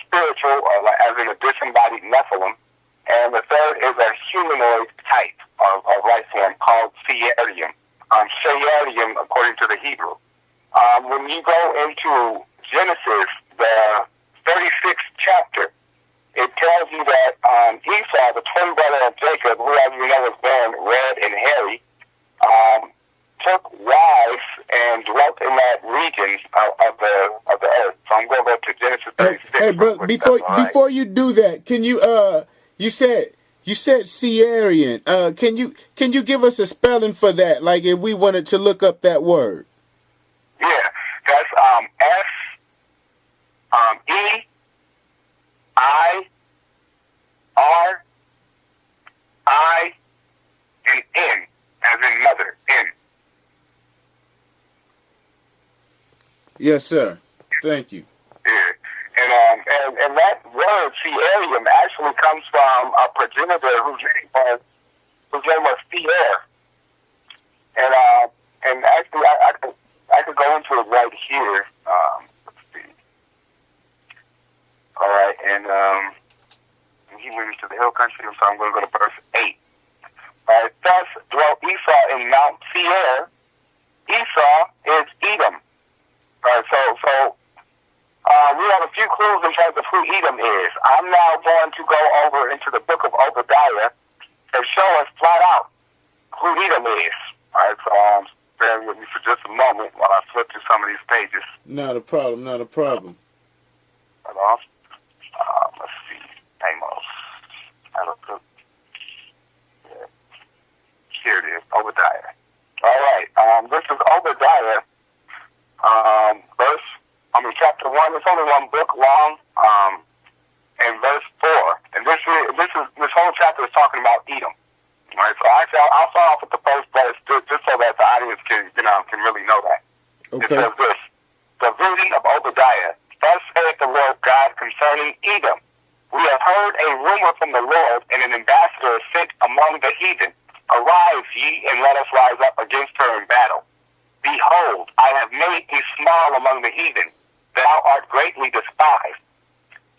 spiritual, like, as in a disembodied Nephilim. And the third is a humanoid type of life form called Seyarium. Seyarium, according to the Hebrew. When you go into Genesis, the 36th chapter, it tells you that Esau, the twin brother of Jacob, who, as we know, was born red and hairy, took wives and dwelt in that region of the earth. So I'm going to go to Genesis 36. Hey, bro, before you do that, can you you said Seyarian. Can you give us a spelling for that? Like if we wanted to look up that word. Yeah, that's S-E-I-R-I and N, as in mother, N. Yes, sir. Thank you. Yeah. And that word, Seyarium, actually comes from a progenitor whose name was Seir. And actually, I could go into it right here. Let's see. All right, and he went into the hill country, so I'm going to go to verse 8. All right, thus dwelt Esau in Mount Seir. Esau is Edom. All right, so we have a few clues in terms of who Edom is. I'm now going to go over into the book of Obadiah and show us flat out who Edom is. All right, so bear with me for just a moment while I flip through some of these pages. Not a problem, not a problem. Let's see. Amos. Yeah. Here it is, Obadiah. All right, this is Obadiah, chapter 1. It's only one book long, and verse 4. And this whole chapter is talking about Edom. All right, so actually, I'll start off with the first verse just so that the audience can really know that. Okay. It says this: the reading of Obadiah. Thus saith the Lord God concerning Edom. We have heard a rumor from the Lord, and an ambassador is sent among the heathen. Arise ye, and let us rise up against her in battle. Behold, I have made thee small among the heathen. Thou art greatly despised.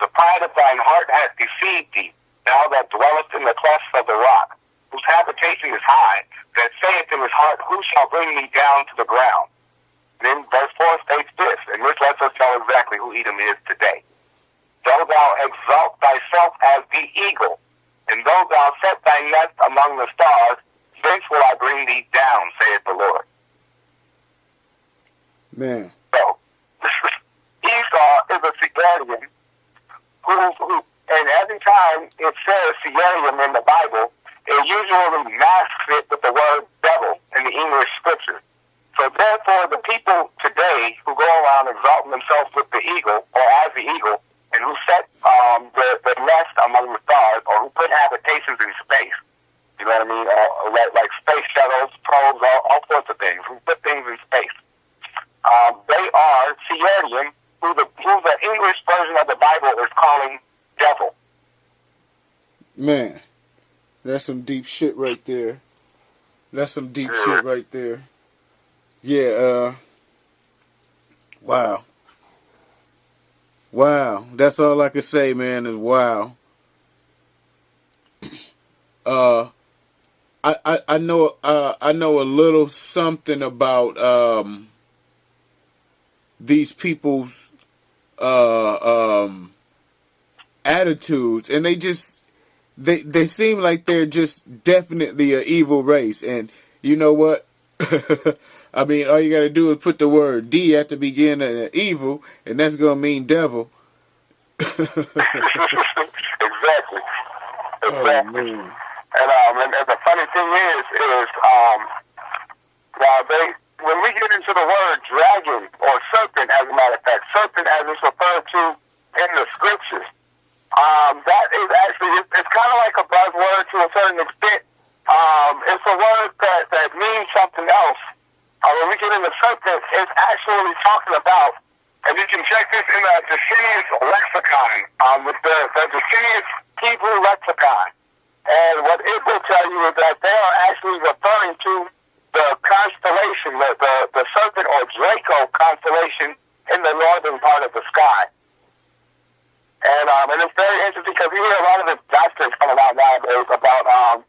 The pride of thine heart hath deceived thee, thou that dwellest in the clefts of the rock, whose habitation is high, that saith in his heart, who shall bring me down to the ground? Then verse 4 states this, and this lets us know exactly who Edom is today. Though thou exalt thyself as the eagle, and though thou set thy nest among the stars, thence will I bring thee down, saith the Lord. Man. So, Esau is a Seyarian who, and every time it says Seyarian in the Bible, it usually masks it with the word devil in the English scripture. So therefore, the people today who go around exalting themselves with the eagle, or as the eagle, and who set the nest among the stars, or who put habitations in space, you know what I mean, like space shuttles, probes, all sorts of things, who put things in space. They are Seyarian, who the English version of the Bible is calling devil. Man, that's some deep shit right there. That's some deep shit right there. Yeah, wow. Wow. That's all I can say, man, is wow. I know a little something about these people's attitudes, and they seem like they're just definitely an evil race. And you know what? I mean, all you got to do is put the word D at the beginning of evil, and that's going to mean devil. Exactly. Oh, man. And the funny thing is when we get into the word dragon or serpent, as a matter of fact, serpent as it's referred to in the scriptures, that is actually, it's kind of like a buzzword to a certain extent. It's a word that means something else. When we get into serpent, it's actually talking about, and you can check this in the Jacinius lexicon, with the Jacinius Hebrew lexicon. And what it will tell you is that they are actually referring to the constellation, the serpent or Draco constellation in the northern part of the sky. And it's very interesting because you hear a lot of this doctrine coming out nowadays about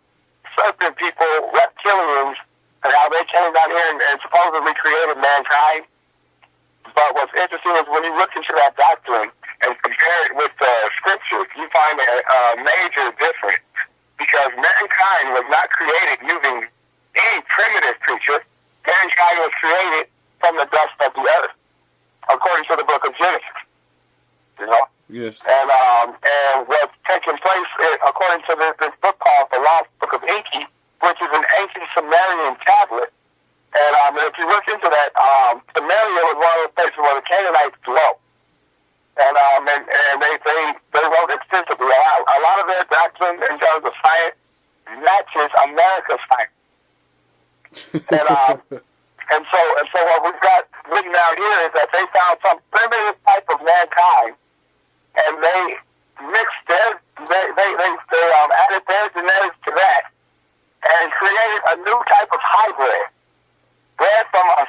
serpent people, reptilians, and how they came down here and supposedly created mankind. But what's interesting is when you look into that doctrine and compare it with the scriptures, you find a major difference. Because mankind was not created using any primitive creature. Mankind was created from the dust of the earth, according to the book of Genesis. You know? Yes. And what's taking place, according to this book called the Lost Book of Enki, which is an ancient Sumerian tablet. And if you look into that, Samaria was one of the places where the Canaanites dwelt. And they wrote extensively. A lot of their doctrine in terms of science matches America's science. And so what we've got written down here is that they found some primitive type of mankind, and they mixed added their genetics to that, and created a new type of hybrid, bred from a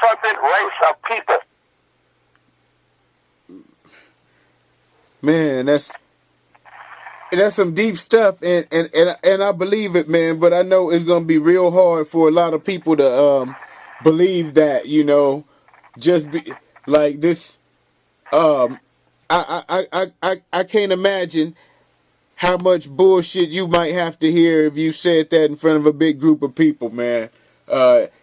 serpent race of people. Man, that's some deep stuff, and I believe it, man. But I know it's gonna be real hard for a lot of people to believe that, you know, just be like this. I can't imagine how much bullshit you might have to hear if you said that in front of a big group of people, man.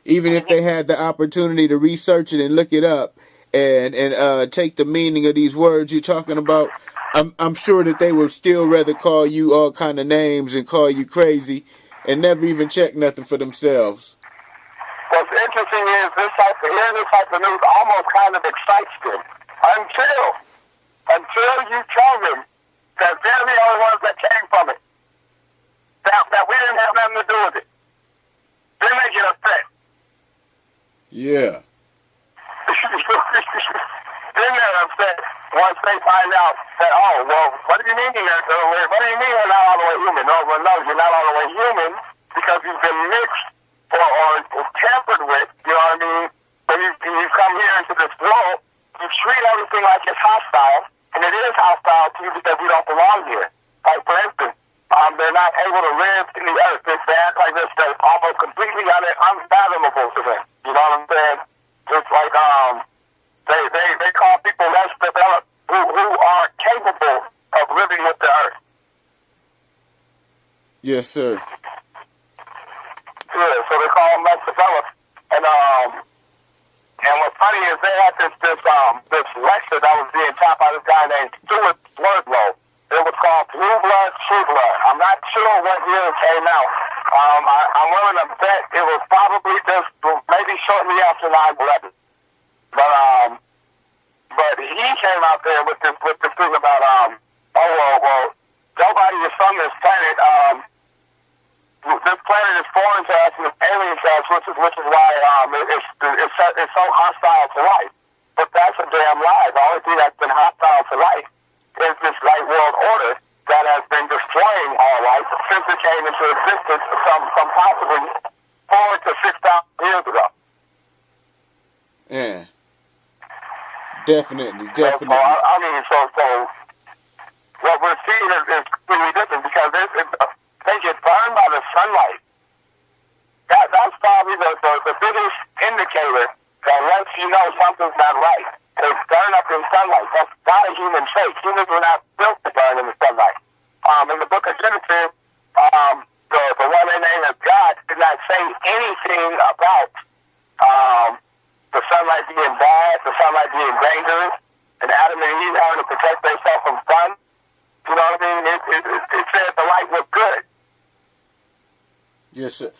Even if they had the opportunity to research it and look it up and take the meaning of these words you're talking about, I'm sure that they would still rather call you all kind of names and call you crazy and never even check nothing for themselves. What's interesting is this type of news almost kind of excites them until you tell them that they're the only ones that came from it, that we didn't have nothing to do with it. Then they get upset. Yeah. Then they're upset once they find out that, oh, well, what do you mean we're not all the way human? No, well, no, you're not all the way human because you've been mixed or tampered with, you know what I mean? When you come here into this world, you treat everything like it's hostile, and it is hostile to you because you don't belong here. Like, for instance, they're not able to live in the earth. They act like this, that's almost completely unfathomable to them. You know what I'm saying? It's like, they call people less developed who are capable of living with the earth. Yes, sir. Yeah, so they call them less developed. And what's funny is they had this lecture that was being taught by this guy named Stuart Swerdlow. It was called Blue Blood, True Blood. I'm not sure what year it came out. I'm willing to bet it was probably just maybe shortly after 9/11. But he came out there with this thing about well, nobody is from this planet. This planet is foreign to us and it's alien to us, which is why it's so hostile to life. But that's a damn lie. The only thing that's been hostile to life is this light world order that has been destroying all life since it came into existence some possibly 4,000 to 6,000 years ago. Yeah. Definitely. So what we're seeing is completely different because they get burned by the sunlight. That's probably the biggest indicator that lets you know something's not right. They burn up in sunlight. That's not a human trait. Humans were not built to burn in the sunlight. In the book of Genesis, the one they named as God did not say anything about the sunlight being bad, the sunlight being dangerous, and Adam and Eve having to protect themselves from sun. You know what I mean? It said the light was good. Yes, sir.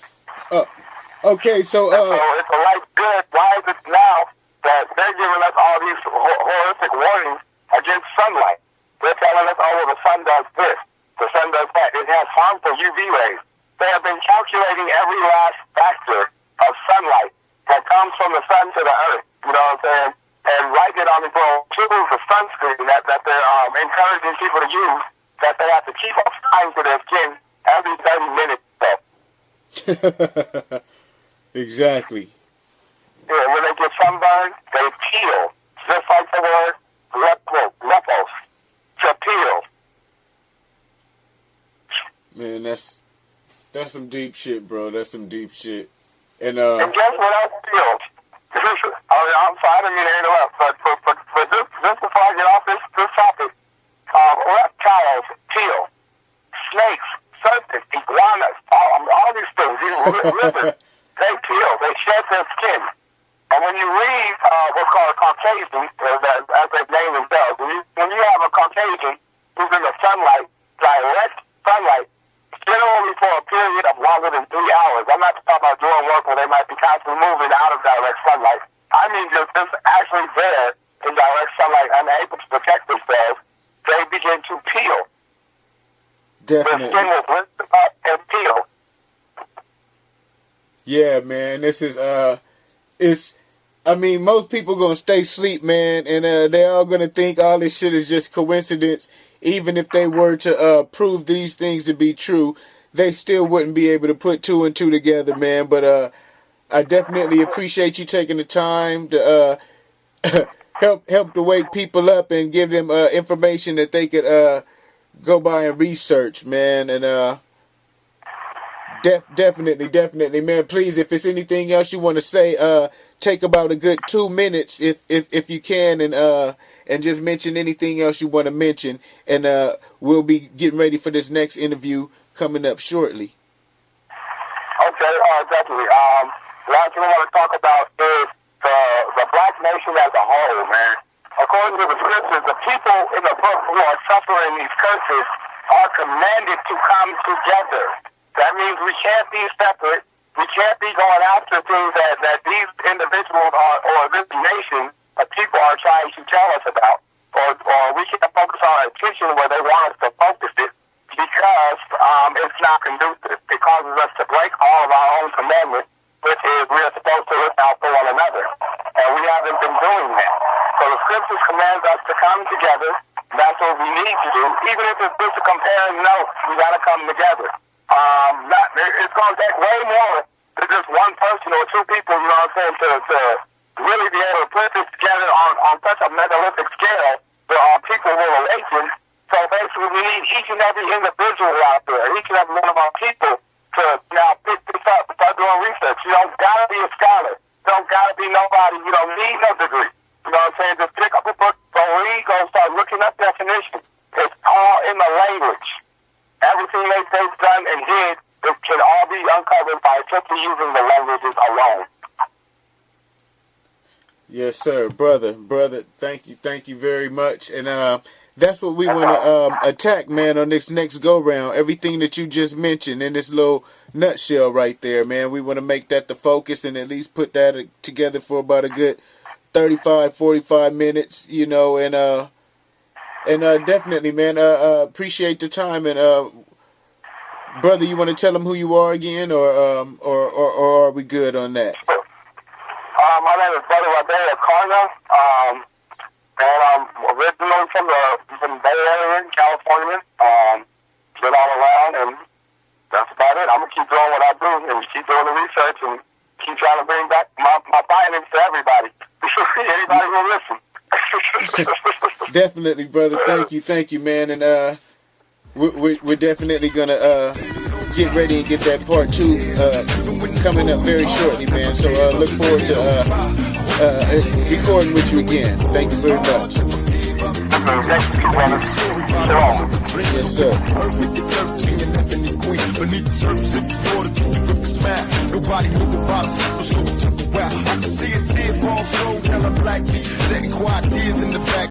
Okay, so if the light's good, why is it now that they're giving us all these horrific warnings against sunlight? They're telling us, oh, well, the sun does this, the sun does that. It has harmful UV rays. They have been calculating every last factor of sunlight that comes from the sun to the earth. You know what I'm saying? And right it on the goal to the sunscreen that they're encouraging people to use, that they have to keep applying to their skin every 30 minutes. Exactly. Yeah, when they get sunburned, they peel, just like the word That's some deep shit, bro. That's some deep shit. And guess what else feels? I'm sorry, I didn't mean to interrupt, but just before I get off this topic, reptiles, teal, snakes, serpents, iguanas, all these things, these lizards, they teal, they shed their skin. And when you read what's called a Caucasian, as they name themselves, when you have a Caucasian who's in the sunlight, direct sunlight, generally for a period of longer than 3 hours. I'm not talking about doing work where they might be constantly moving out of direct sunlight. I mean just actually there in direct sunlight, unable to protect themselves, they begin to peel. Definitely. Their skin will lifted up and peel. Yeah, man. This is I mean, most people gonna stay asleep, man, and they're all gonna think all this shit is just coincidence. Even if they were to prove these things to be true, they still wouldn't be able to put 2 and 2 together, man. But I definitely appreciate you taking the time to help to wake people up and give them information that they could go by and research, man. And definitely, man. Please, if it's anything else you want to say, take about a good 2 minutes, if you can, and just mention anything else you want to mention, and we'll be getting ready for this next interview coming up shortly. Okay, definitely. Last thing I want to talk about is the black nation as a whole, man. According to the scriptures, the people in the book who are suffering these curses are commanded to come together. That means we can't be separate. We can't be going after things that these individuals or this nation of people are trying to tell us about. Or we can't focus our attention where they want us to focus it because it's not conducive. It causes us to break all of our own commandments, which is we are supposed to look out for one another. And we haven't been doing that. So the scriptures command us to come together. That's what we need to do. Even if it's just to compare notes, we got to come together. It's going to take way more than just one person or 2 people, you know what I'm saying, to really be able to put this together on such a megalithic scale. There are people with relations. So basically we need each and every individual out there, each and every one of our people to now pick this up and start doing research. You don't got to be a scholar. You don't got to be nobody. You don't need no degree. You know what I'm saying? Just pick up a book, go read, go start looking up definitions. It's all in the language. Everything they've done and did, it can all be uncovered by simply using the languages alone. Yes, sir, brother. Thank you very much. And that's what we want to attack, man, on this next go round. Everything that you just mentioned in this little nutshell right there, man. We want to make that the focus and at least put that together for about a good 35, 45 minutes, you know, and definitely, man, appreciate the time. And brother, you want to tell them who you are again, or are we good on that? My name is Brother Rabea Carna, and I'm originally from the Bay Area in California. Been all around, and that's about it. I'm gonna keep doing what I do and keep doing the research and keep trying to bring back my findings to everybody. Anybody will listen. Definitely, brother. Thank you, man. And we're definitely gonna get ready and get that part 2 coming up very shortly, man. So look forward to recording with you again. Thank you very much. Yes, sir. Nobody knew about us, so we took a while. I can see it.